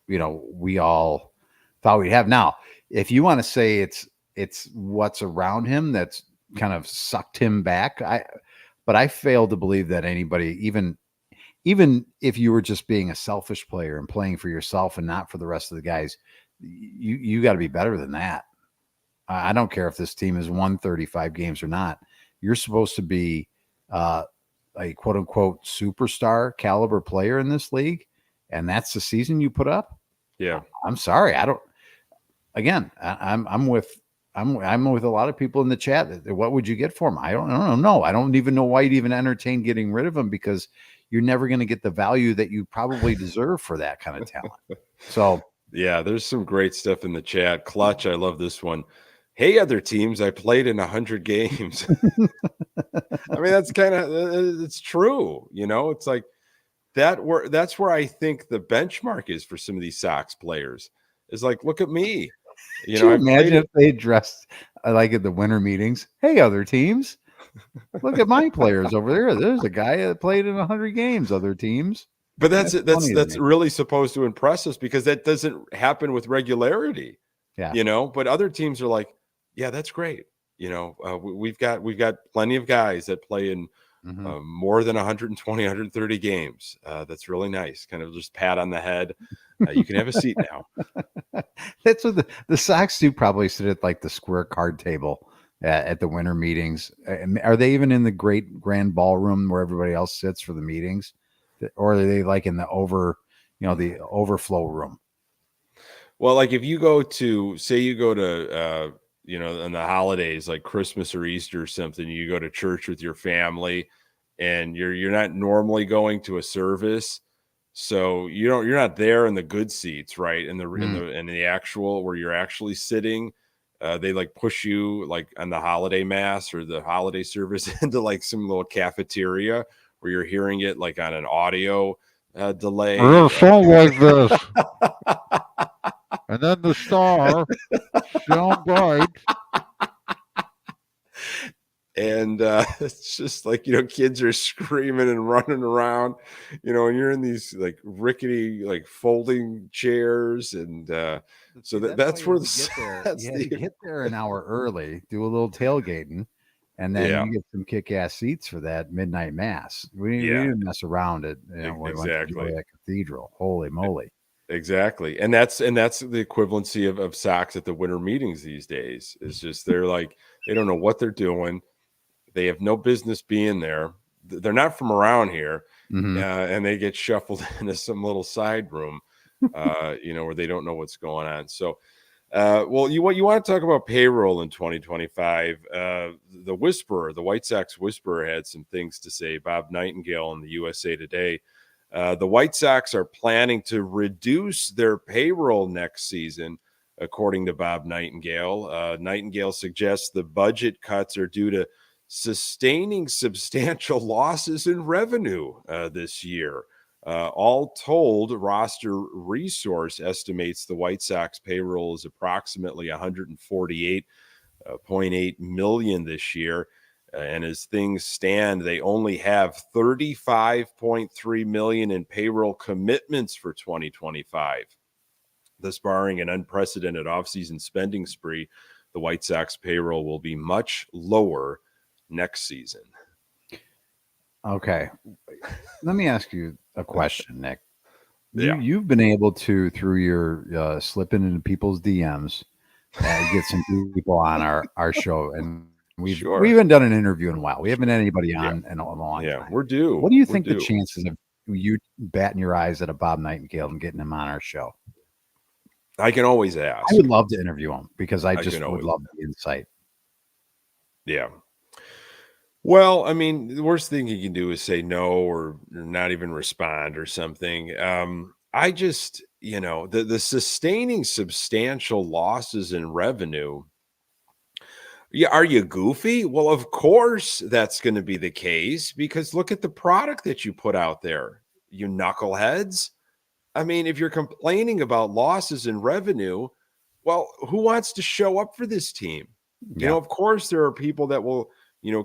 we all thought we'd have. Now, if you want to say it's what's around him that's kind of sucked him back, but I fail to believe that anybody, even if you were just being a selfish player and playing for yourself and not for the rest of the guys, you got to be better than that. I don't care if this team has won 35 games or not. You're supposed to be a quote unquote superstar caliber player in this league, and that's the season you put up. Yeah. I'm sorry. I don't. Again, I'm with a lot of people in the chat. What would you get for him? I don't know. I don't even know why you'd even entertain getting rid of him, because you're never going to get the value that you probably deserve for that kind of talent. So yeah, there's some great stuff in the chat. Clutch, I love this one. Hey, other teams, I played in 100 games. I mean, that's kind of, it's true. It's like that's where I think the benchmark is for some of these Sox players. Is like, look at me. Could you imagine if they dressed like at the winter meetings? Hey, other teams, look at my players over there. There's a guy that played in 100 games. Other teams. But that's really supposed to impress us, because that doesn't happen with regularity. Yeah. But other teams are like, yeah, that's great. We've got plenty of guys that play in more than 120, 130 games. That's really nice. Kind of just pat on the head. You can have a seat now. That's what the Sox do. Probably sit at like the square card table at the winter meetings. Are they even in the great grand ballroom where everybody else sits for the meetings, or are they like in the the overflow room? Well, like if you go to, say you go to, on the holidays like Christmas or Easter or something, you go to church with your family, and you're not normally going to a service. So you're not there in the good seats, right? In the actual where you're actually sitting, they like push you like on the holiday mass or the holiday service into like some little cafeteria where you're hearing it like on an audio delay. Sound like this, and then the star shone bright. And it's just like, kids are screaming and running around, and you're in these like rickety, like folding chairs. And so that's where you get there an hour early, do a little tailgating, and then you get some kick-ass seats for that midnight mass. We didn't mess around at exactly that cathedral. Holy moly. Exactly. And that's the equivalency of Sox at the winter meetings these days. It's just, they're like, they don't know what they're doing. They have no business being there. They're not from around here, and they get shuffled into some little side room, where they don't know what's going on. So, you want to talk about payroll in 2025? The White Sox Whisperer, had some things to say. Bob Nightingale in the USA Today. The White Sox are planning to reduce their payroll next season, according to Bob Nightingale. Nightingale suggests the budget cuts are due to sustaining substantial losses in revenue this year. All told, Roster Resource estimates the White Sox payroll is approximately $148.8 million this year. And as things stand, they only have $35.3 million in payroll commitments for 2025. Thus, barring an unprecedented offseason spending spree, the White Sox payroll will be much lower next season. Okay. Let me ask you a question, Nick. You've been able to, through your slipping into people's DMs, get some people on our show, and we haven't done an interview in a while. We haven't had anybody on in a long time. We're due. What do you think the chances of you batting your eyes at a Bob Nightingale and getting him on our show? I can always ask. I would love to interview him, because I just would love the insight. Yeah. Well, I mean, the worst thing you can do is say no or not even respond or something. I just, the sustaining substantial losses in revenue. Yeah, are you goofy? Well, of course that's going to be the case, because look at the product that you put out there, you knuckleheads. I mean, if you're complaining about losses in revenue, well, who wants to show up for this team? Of course there are people that will,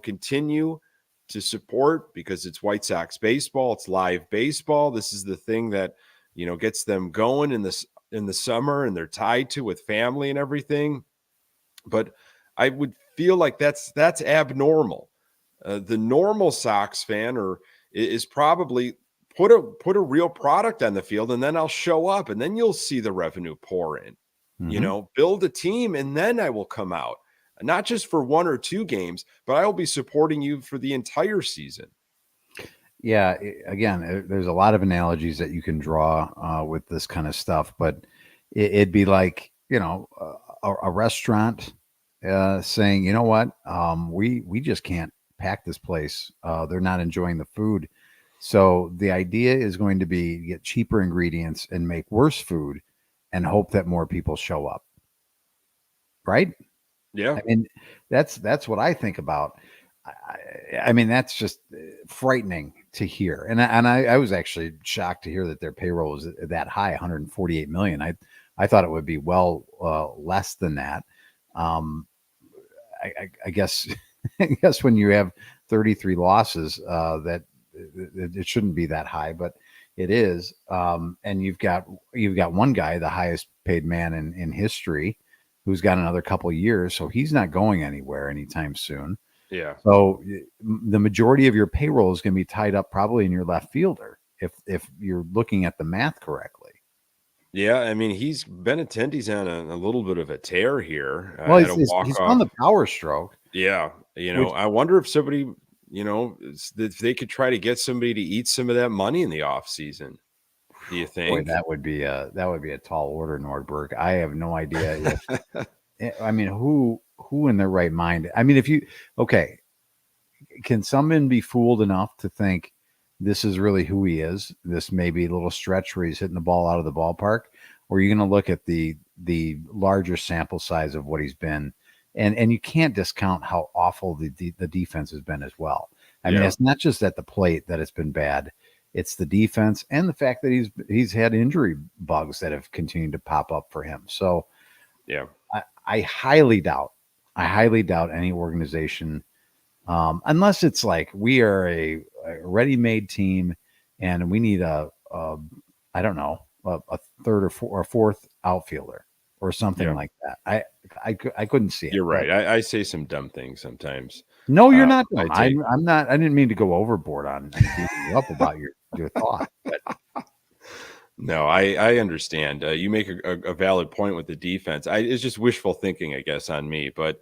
continue to support, because it's White Sox baseball, it's live baseball. This is the thing that, gets them going in the summer, and they're tied to with family and everything. But I would feel like that's abnormal. The normal Sox fan is probably put a real product on the field, and then I'll show up, and then you'll see the revenue pour in. Build a team, and then I will come out, not just for 1 or 2 games, but I will be supporting you for the entire season. Yeah, again, there's a lot of analogies that you can draw with this kind of stuff, but it'd be like, a restaurant saying, you know what, we just can't pack this place. They're not enjoying the food. So the idea is going to be get cheaper ingredients and make worse food and hope that more people show up. Right? Yeah. I mean, that's what I think about. I mean, that's just frightening to hear. And I was actually shocked to hear that their payroll was that high, 148 million. I thought it would be well less than that. Um, I guess I guess when you have 33 losses, that it shouldn't be that high, but it is. And you've got one guy, the highest paid man in history, who's got another couple years, so he's not going anywhere anytime soon. Yeah. So the majority of your payroll is going to be tied up probably in your left fielder if you're looking at the math correctly. Yeah, I mean, Benintendi's on a little bit of a tear here. Well, Had a walk he's on off. the power stroke. Yeah, Which, I wonder if somebody, if they could try to get somebody to eat some of that money in the off season. Do you boy, think? that would be a tall order, Nordberg. I have no idea I mean, who in their right mind? I mean, okay, can someone be fooled enough to think this is really who he is? This may be a little stretch where he's hitting the ball out of the ballpark, or are you going to look at the larger sample size of what he's been, and you can't discount how awful the defense has been as well. I mean, it's not just at the plate that it's been bad; it's the defense and the fact that he's had injury bugs that have continued to pop up for him. So, Yeah. I highly doubt any organization. Unless it's like we are a ready-made team and we need I don't know, a third or fourth outfielder or something like that. I couldn't see it. You're right. I say some dumb things sometimes. No, you're not dumb. I I'm not. I didn't mean to go overboard on beating you up about your thought. But No, I understand. You make a valid point with the defense. It's just wishful thinking, I guess, on me. But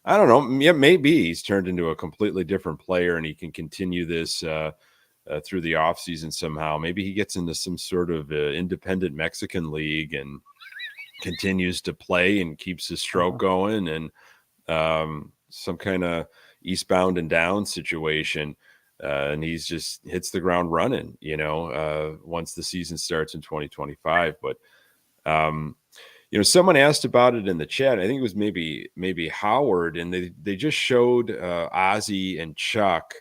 I don't know. Yeah, maybe he's turned into a completely different player, and he can continue this through the offseason somehow. Maybe he gets into some sort of independent Mexican league and continues to play and keeps his stroke going, and some kind of eastbound and down situation. And he's just hits the ground running, once the season starts in 2025. But, someone asked about it in the chat. I think it was maybe Howard, and they just showed Ozzy and Chuck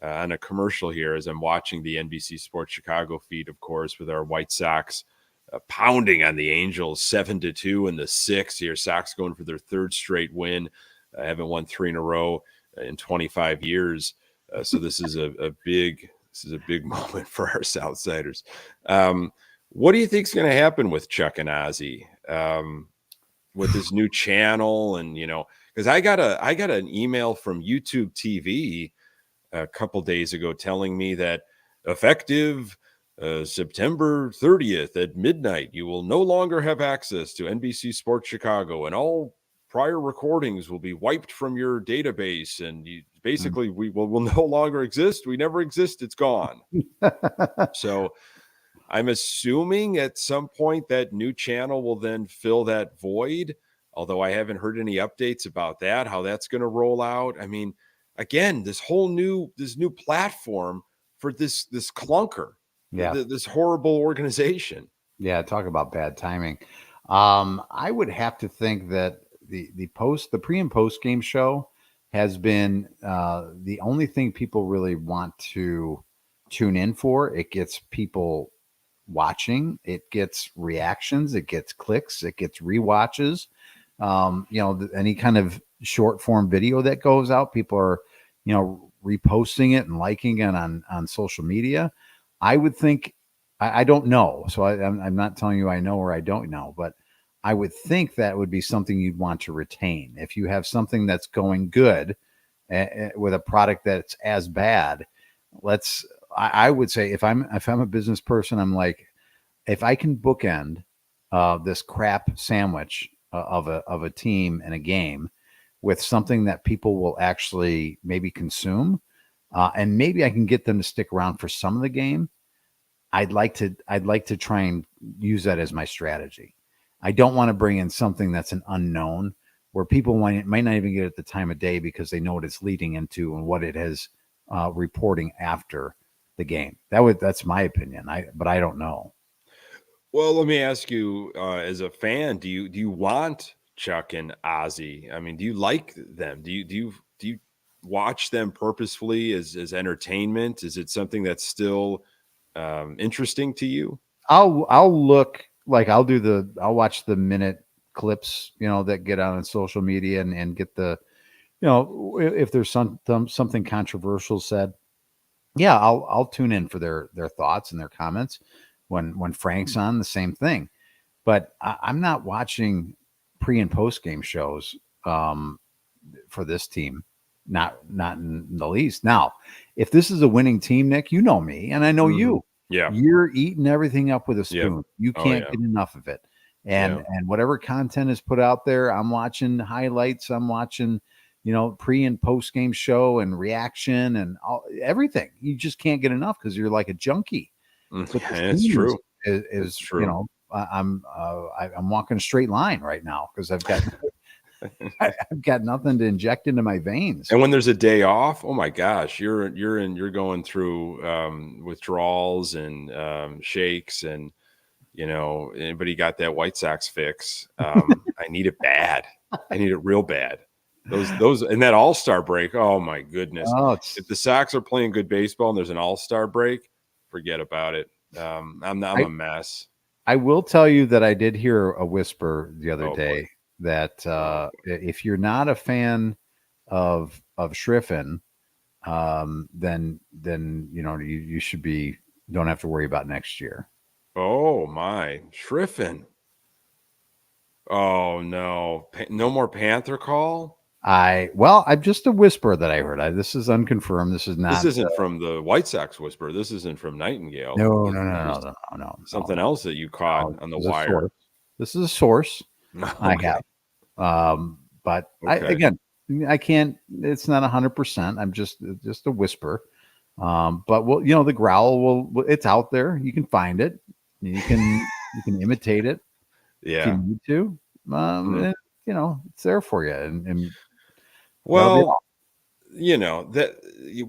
on a commercial here as I'm watching the NBC Sports Chicago feed, of course, with our White Sox pounding on the Angels 7-2 in the sixth here. Sox going for their third straight win. Haven't won 3 in a row in 25 years. So this is a big moment for our Southsiders. What do you think is going to happen with Chuck and Ozzy with this new channel? And because I got an email from YouTube TV a couple days ago telling me that effective September 30th at midnight, you will no longer have access to NBC Sports Chicago, and all prior recordings will be wiped from your database, and basically we will no longer exist. We never exist. It's gone. So I'm assuming at some point that new channel will then fill that void, although I haven't heard any updates about that, how that's going to roll out. I mean, again, this new platform for this clunker, this horrible organization. Yeah, talk about bad timing. I would have to think that the pre and post game show has been the only thing people really want to tune in for. It gets people watching, it gets reactions, it gets clicks, it gets rewatches. Any kind of short form video that goes out, people are reposting it and liking it on social media. I would think, I don't know, so I'm not telling you I know or I don't know, but I would think that would be something you'd want to retain. If you have something that's going good with a product that's as bad, I would say if I'm a business person, I'm like, if I can bookend this crap sandwich of a team and a game with something that people will actually maybe consume, and maybe I can get them to stick around for some of the game. I'd like to try and use that as my strategy. I don't want to bring in something that's an unknown where people might not even get at the time of day because they know what it's leading into and what it has reporting after the game. That's my opinion. But I don't know. Well, let me ask you, as a fan, do you want Chuck and Ozzy? I mean, do you like them? Do you watch them purposefully as entertainment? Is it something that's still interesting to you? I'll look like I'll watch the minute clips, that get out on social media and get the, if there's something controversial said, yeah, I'll tune in for their thoughts and their comments. When Frank's on, the same thing. But I'm not watching pre and post game shows for this team. Not in the least. Now, if this is a winning team, Nick, you know me, and I know you. Yeah, you're eating everything up with a spoon. Yep. You can't get enough of it. And Yeah. and whatever content is put out there, I'm watching highlights. I'm watching, pre and post game show and reaction and everything. You just can't get enough because you're like a junkie. It's true. Is true. I'm walking a straight line right now because I've got I've got nothing to inject into my veins. And when there's a day off, oh my gosh, you're going through withdrawals and shakes, and anybody got that White Sox fix? I need it bad. I need it real bad. Those and that All-Star break. Oh my goodness! If the Sox are playing good baseball and there's an All-Star break, forget about it. I'm a mess. I will tell you that I did hear a whisper the other day. Boy. That if you're not a fan of Schriffen, then you should be. Don't have to worry about next year. Oh my, Schriffen. Oh no, no more Panther call. I'm just a whisper that I heard. This is unconfirmed. This is not. This isn't from the White Sox whisper. This isn't from Nightingale. No. Something else that you caught on the wire. This is a source. Okay. I have. But okay. I can't. It's not 100%. I'm just a whisper. But the growl it's out there. You can find it. You can imitate it. Yeah. If you need to. And, it's there for you. And well, that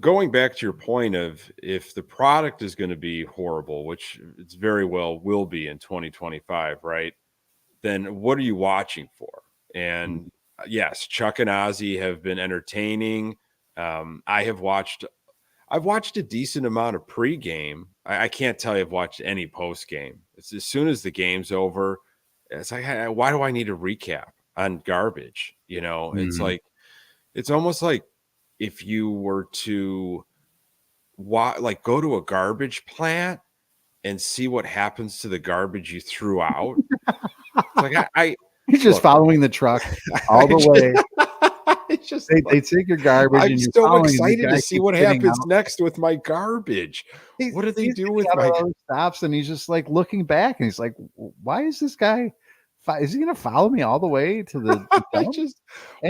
going back to your point of if the product is going to be horrible, which it's very well will be in 2025, right? Then what are you watching for? And yes, Chuck and Ozzy have been entertaining. I've watched a decent amount of pregame. I can't tell you I've watched any postgame. It's as soon as the game's over, it's like, why do I need a recap on garbage? It's like, it's almost like if you were to go to a garbage plant and see what happens to the garbage you threw out. It's like he's just following the truck all the way. It's just they take your garbage. I'm and you're so excited to see what happens out. next with my garbage. What do they do with my stops? And he's just like looking back, and he's like, "Why is this guy? Is he going to follow me all the way to the?"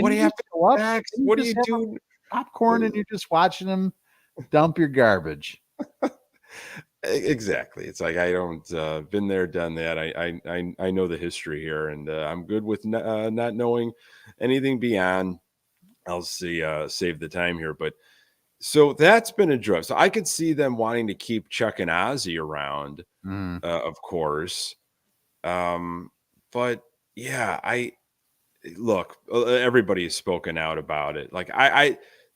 What happened? What do you do? Popcorn, and you're just watching him dump your garbage. Exactly. It's like I don't been there, done that. I know the history here, and I'm good with not knowing anything beyond. I'll save the time here, but so that's been addressed. So I could see them wanting to keep Chuck and Ozzy around, of course. But yeah, look. Everybody has spoken out about it. Like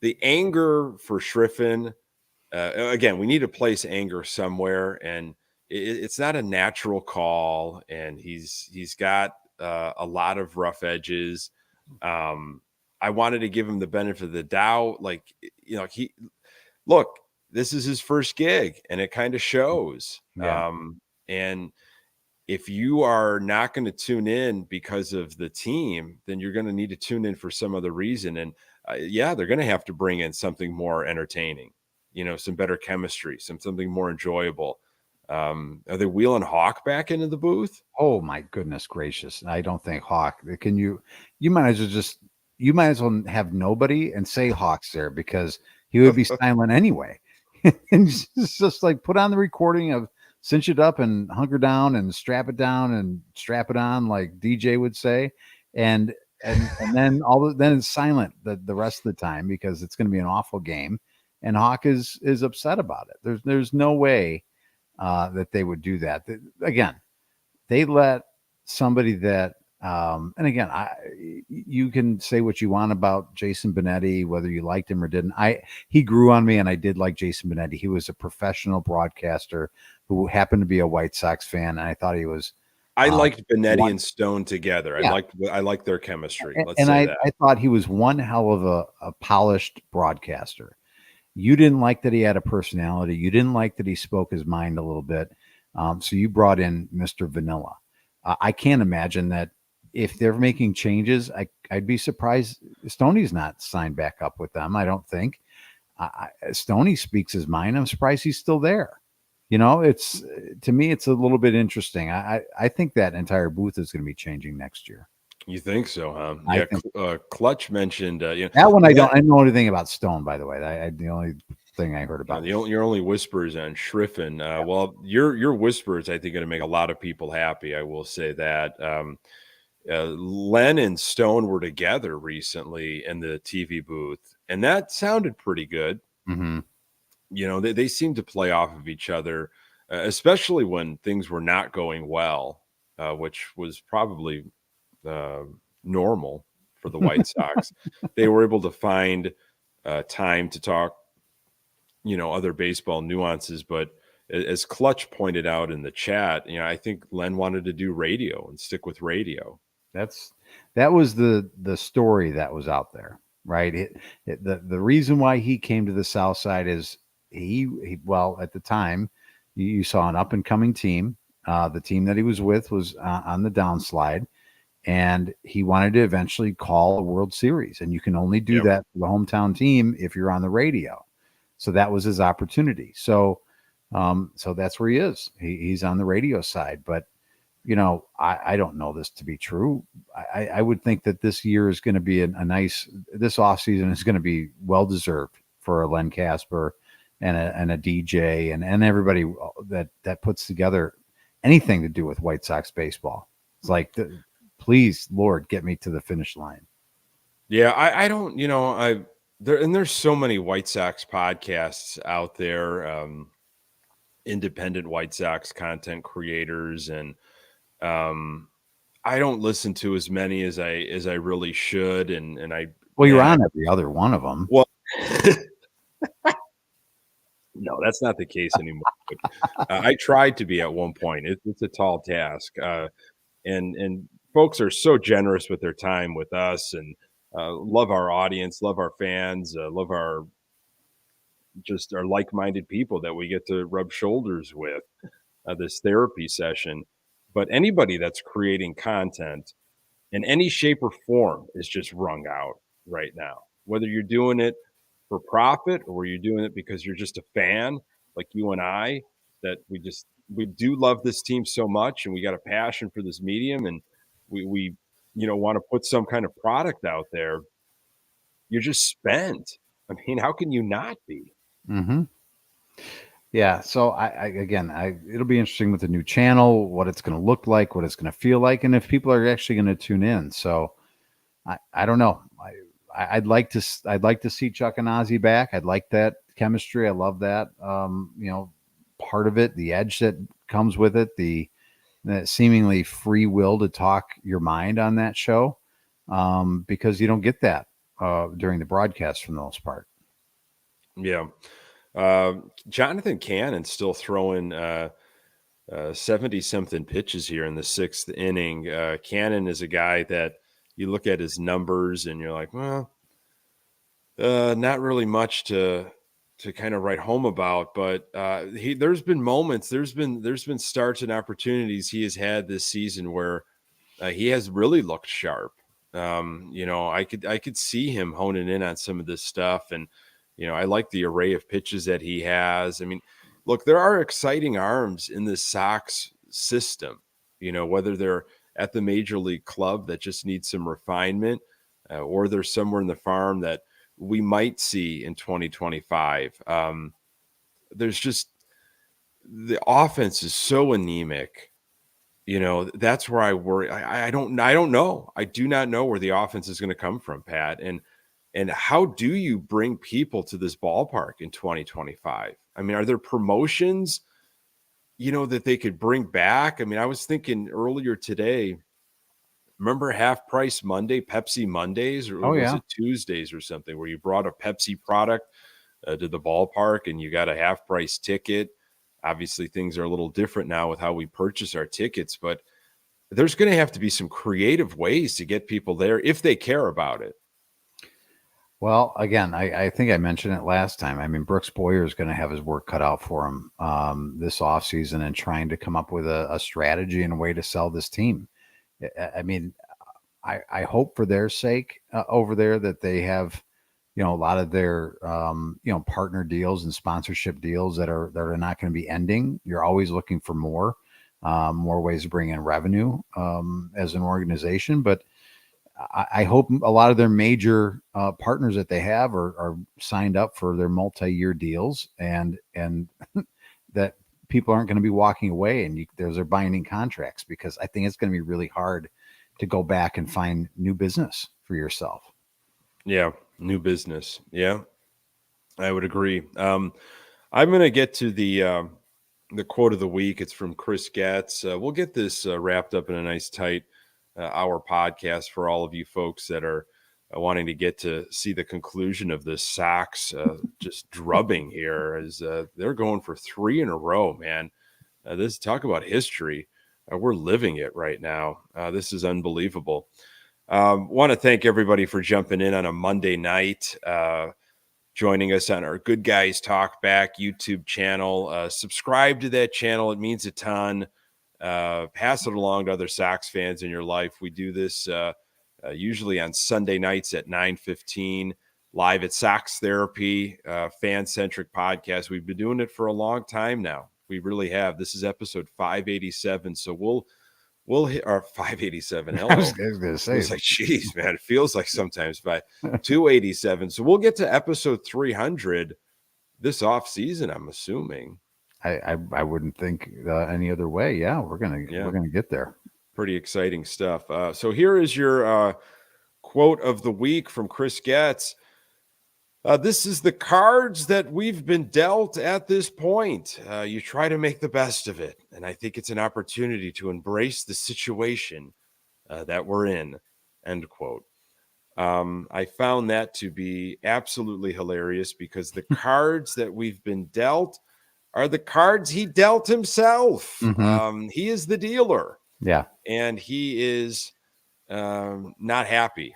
the anger for Schriffen. Again, we need to place anger somewhere, and it's not a natural call. And he's got a lot of rough edges. I wanted to give him the benefit of the doubt. This is his first gig, and it kind of shows. Yeah. And if you are not going to tune in because of the team, then you're going to need to tune in for some other reason. And they're going to have to bring in something more entertaining. Some better chemistry, something more enjoyable. Are they wheeling Hawk back into the booth? Oh my goodness gracious! I don't think Hawk. You might as well have nobody and say Hawk's there because he would be silent anyway. And just like put on the recording of cinch it up and hunker down and strap it down and strap it on, like DJ would say. And then then it's silent the rest of the time because it's going to be an awful game. And Hawk is upset about it. There's no way that they would do that. Again, they let somebody that and again, you can say what you want about Jason Benetti, whether you liked him or didn't. He grew on me, and I did like Jason Benetti. He was a professional broadcaster who happened to be a White Sox fan, and I thought he was. I liked Benetti and Stone together. Yeah. I liked their chemistry. Let's and say I, that. I thought he was one hell of a polished broadcaster. You didn't like that he had a personality. You didn't like that he spoke his mind a little bit. So you brought in Mr. Vanilla. I can't imagine that if they're making changes, I'd be surprised Stoney's not signed back up with them. I don't think. Stoney speaks his mind. I'm surprised he's still there. It's, to me, it's a little bit interesting. I think that entire booth is going to be changing next year. You think so, huh? Yeah. Clutch mentioned that one. I don't know anything about Stone, by the way. The only thing I heard about. Your only whispers on Schriffen. Well, your whispers, I think, going to make a lot of people happy. I will say that. Len and Stone were together recently in the TV booth, and that sounded pretty good. Mm-hmm. They seem to play off of each other, especially when things were not going well, which was probably normal for the White Sox. They were able to find time to talk, other baseball nuances. But as Clutch pointed out in the chat, I think Len wanted to do radio and stick with radio. That was the story that was out there, right? The reason why he came to the South Side is he at the time you saw an up and coming team. The team that he was with was on the downslide, and he wanted to eventually call a World Series, and you can only do that for the hometown team if you're on the radio. So that was his opportunity. So that's where he is. He's on the radio side, but I don't know this to be true. I would think that this year is going to be this offseason is going to be well-deserved for a Len Casper and a DJ and everybody that puts together anything to do with White Sox baseball. It's like, please, Lord, get me to the finish line. Yeah, I don't, there's so many White Sox podcasts out there, independent White Sox content creators, and I don't listen to as many as I really should, and you're on every other one of them. Well, no, that's not the case anymore. I tried to be at one point. It's a tall task, and folks are so generous with their time with us, and love our audience, love our fans, love our like-minded people that we get to rub shoulders with this therapy session. But anybody that's creating content in any shape or form is just wrung out right now. Whether you're doing it for profit or you're doing it because you're just a fan like you and I, that we do love this team so much, and we got a passion for this medium, and we want to put some kind of product out there. You're just spent. I mean, how can you not be? Mm-hmm. Yeah. So it'll be interesting with the new channel, what it's going to look like, what it's going to feel like, and if people are actually going to tune in. So I don't know. I'd like to see Chuck and Ozzy back. I'd like that chemistry. I love that. Part of it, the edge that comes with it, the seemingly free will to talk your mind on that show, because you don't get that during the broadcast for the most part. Yeah. Jonathan Cannon still throwing 70-something pitches here in the sixth inning. Cannon is a guy that you look at his numbers and you're like, well, not really much to kind of write home about, but there's been moments, there's been starts and opportunities he has had this season where he has really looked sharp. I could see him honing in on some of this stuff, and I like the array of pitches that he has. I mean, look, there are exciting arms in the Sox system, whether they're at the major league club that just needs some refinement, or they're somewhere in the farm that we might see in 2025. There's just the offense is so anemic. That's where I worry. I don't know. I do not know where the offense is going to come from, Pat. And how do you bring people to this ballpark in 2025? I mean, are there promotions, that they could bring back? I mean, I was thinking earlier today, remember Half Price Monday, Pepsi Mondays, or was it Tuesdays or something, where you brought a Pepsi product to the ballpark and you got a half price ticket? Obviously, things are a little different now with how we purchase our tickets, but there's going to have to be some creative ways to get people there if they care about it. Well, again, I think I mentioned it last time. I mean, Brooks Boyer is going to have his work cut out for him this offseason and trying to come up with a strategy and a way to sell this team. I mean, I hope for their sake over there that they have, a lot of their, partner deals and sponsorship deals that are not going to be ending. You're always looking for more ways to bring in revenue as an organization. But I hope a lot of their major partners that they have are signed up for their multi-year deals and that people aren't going to be walking away and those are binding contracts, because I think it's going to be really hard to go back and find new business for yourself. Yeah. New business. Yeah, I would agree. I'm going to get to the quote of the week. It's from Chris Getz. We'll get this wrapped up in a nice tight hour podcast for all of you folks that are wanting to get to see the conclusion of this Sox just drubbing here, as they're going for 3 in a row, man. This talk about history. We're living it right now. This is unbelievable. Want to thank everybody for jumping in on a Monday night, joining us on our Good Guys Talk Back YouTube channel. Subscribe to that channel. It means a ton. Pass it along to other Sox fans in your life. We do this usually on Sunday nights at 9:15, live at Sox Therapy, fan-centric podcast. We've been doing it for a long time now. We really have. This is episode 587, so we'll hit our 587. Hello. I was going to say, it's like, geez, man, it feels like sometimes by 287. So we'll get to episode 300 this off season, I'm assuming. I wouldn't think any other way. Yeah, we're gonna get there. Pretty exciting stuff. So here is your quote of the week from Chris Getz. This is the cards that we've been dealt at this point. You try to make the best of it, and I think it's an opportunity to embrace the situation that we're in, end quote. I found that to be absolutely hilarious, because the cards that we've been dealt are the cards he dealt himself. Mm-hmm. He is the dealer. Yeah. And he is not happy.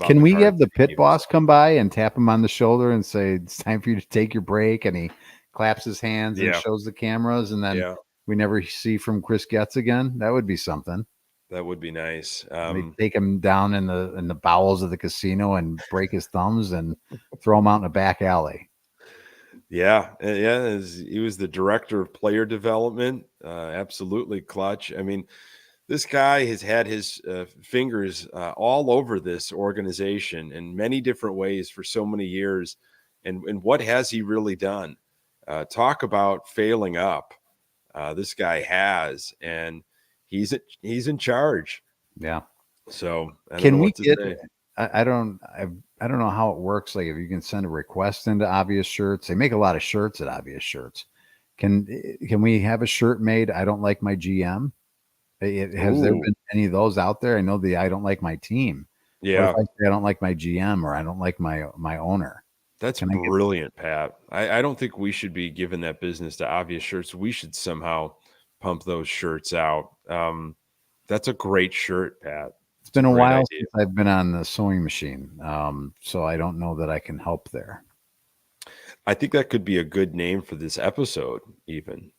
Can we have the pit boss come by and tap him on the shoulder and say, it's time for you to take your break? And he claps his hands and shows the cameras, and then we never see from Chris Getz again. That would be something. That would be nice. They take him down in the bowels of the casino and break his thumbs and throw him out in a back alley. Yeah. He was the director of player development. Absolutely clutch. I mean, this guy has had his fingers all over this organization in many different ways for so many years. And what has he really done? Talk about failing up. This guy has, and he's in charge. Yeah. So can we get? I don't know how it works. Like, if you can send a request into Obvious Shirts, they make a lot of shirts at Obvious Shirts. Can we have a shirt made? I don't like my GM. Has there been any of those out there? I know I don't like my team. Yeah. What if I say I don't like my GM, or I don't like my owner? That's brilliant, Pat. I don't think we should be giving that business to Obvious Shirts. We should somehow pump those shirts out. That's a great shirt, Pat. It's been a while since I've been on the sewing machine, so I don't know that I can help there. I think that could be a good name for this episode, even.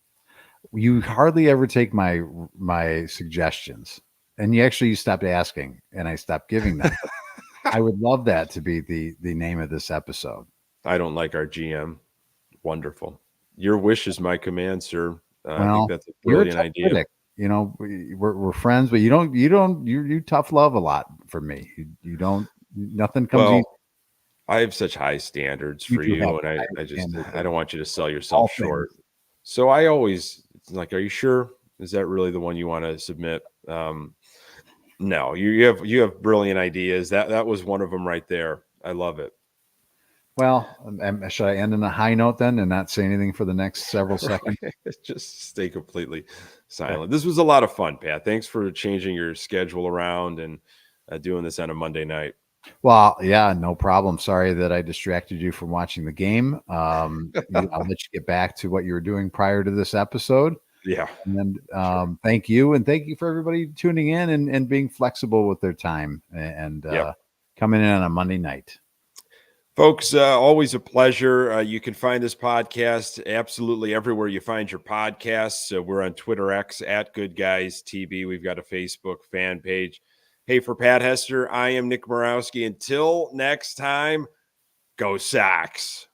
You hardly ever take my suggestions, and you stopped asking, and I stopped giving them. I would love that to be the name of this episode. I don't like our GM. Wonderful. Your wish is my command, sir. I think that's a brilliant idea. Critic. You know, we're friends, but you tough love a lot for me. You don't. Nothing comes easy. I have such high standards You for do have you, and high I standards don't want you to sell of yourself all short. things. So I always like, are you sure? Is that really the one you want to submit? No, you have brilliant ideas. That was one of them right there. I love it. Well, should I end on a high note then and not say anything for the next several seconds? Just stay completely silent. This was a lot of fun, Pat. Thanks for changing your schedule around and doing this on a Monday night. Well, yeah, no problem. Sorry that I distracted you from watching the game. I'll let you get back to what you were doing prior to this episode. Yeah. And Sure. thank you. And thank you for everybody tuning in and being flexible with their time and Yep. coming in on a Monday night. Folks, always a pleasure. You can find this podcast absolutely everywhere you find your podcasts. We're on Twitter X at Good Guys TB. We've got a Facebook fan page. Hey, for Pat Hester, I am Nick Murawski. Until next time, go Sox.